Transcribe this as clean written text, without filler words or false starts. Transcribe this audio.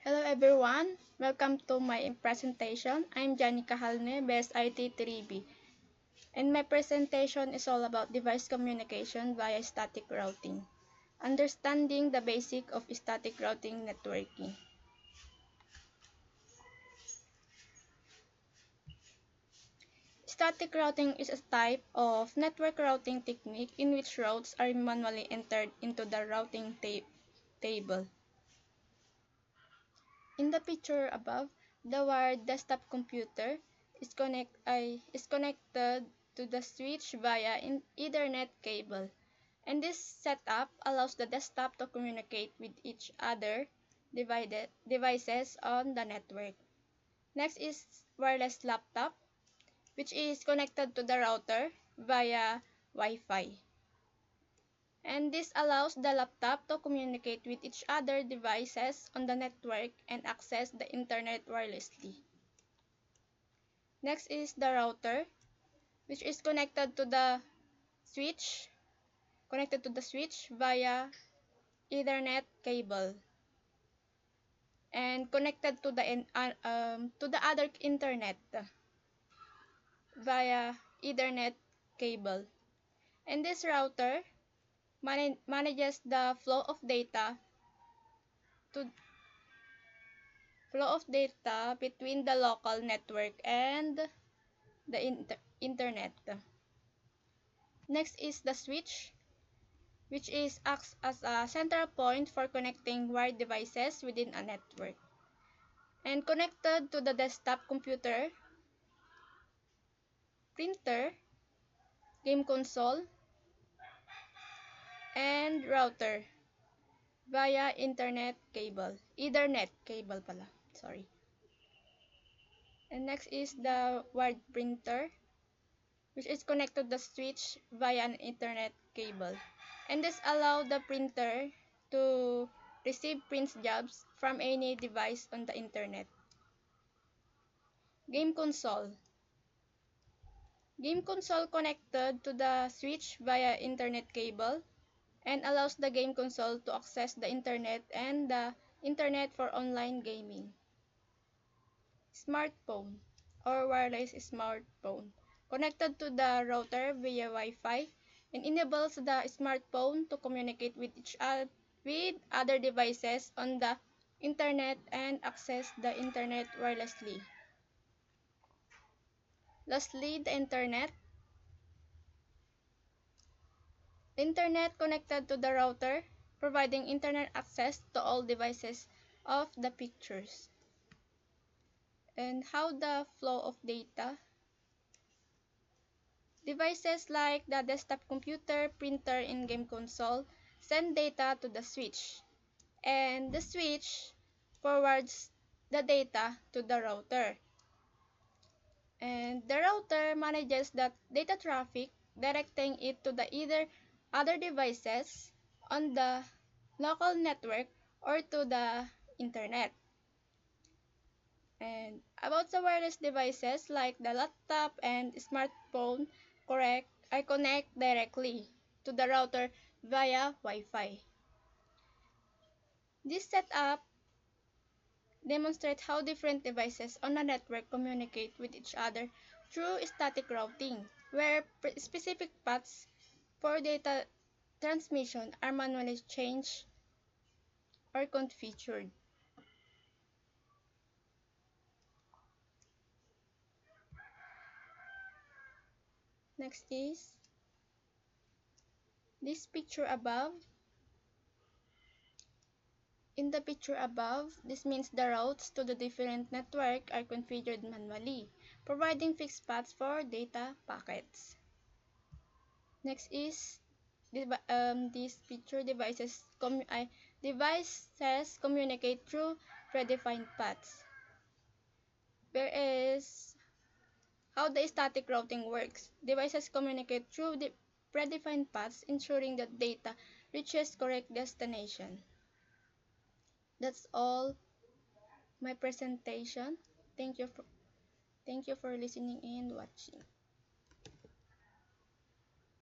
Hello everyone, welcome to my presentation. I'm Janica Halne, Best IT 3B, and my presentation is all about device communication via static routing. Understanding the basic of static routing networking. Static routing is a type of network routing technique in which routes are manually entered into the routing table. In the picture above, the wired desktop computer is connected to the switch via an Ethernet cable, and this setup allows the desktop to communicate with each other devices on the network. Next is wireless laptop, which is connected to the router via Wi-Fi. And this allows the laptop to communicate with each other devices on the network and access the internet wirelessly. Next is the router, which is connected to the switch via Ethernet cable and connected to the other internet via Ethernet cable. And this router manages the to flow of data between the local network and the internet. Next is the switch, which acts as a central point for connecting wired devices within a network. And connected to the desktop computer, printer, game console, and router via Ethernet cable pala, sorry. And next is the wired printer, which is connected to the switch via an Ethernet cable. And this allows the printer to receive print jobs from any device on the internet. Game console. Game console connected to the switch via Internet cable and allows the game console to access the internet and the internet for online gaming. Smartphone or wireless smartphone connected to the router via Wi-Fi and enables the smartphone to communicate with other devices on the internet and access the internet wirelessly. Lastly, the internet. Internet connected to the router, providing internet access to all devices of the pictures. And how the flow of data. Devices like the desktop computer, printer, and game console send data to the switch, and the switch forwards the data to the router. And the router manages that data traffic, directing it to the either other devices on the local network or to the internet. And about the wireless devices like the laptop and smartphone, I connect directly to the router via Wi-Fi. This setup demonstrates how different devices on a network communicate with each other through static routing, where specific paths for data transmission are manually changed or configured. Next is this picture above. In the picture above, this means the routes to the different network are configured manually, providing fixed paths for data packets. Next is this picture devices communicate through predefined paths. Whereas how the static routing works, devices communicate through the predefined paths, ensuring that data reaches correct destination. That's all my presentation. Thank you for listening and watching.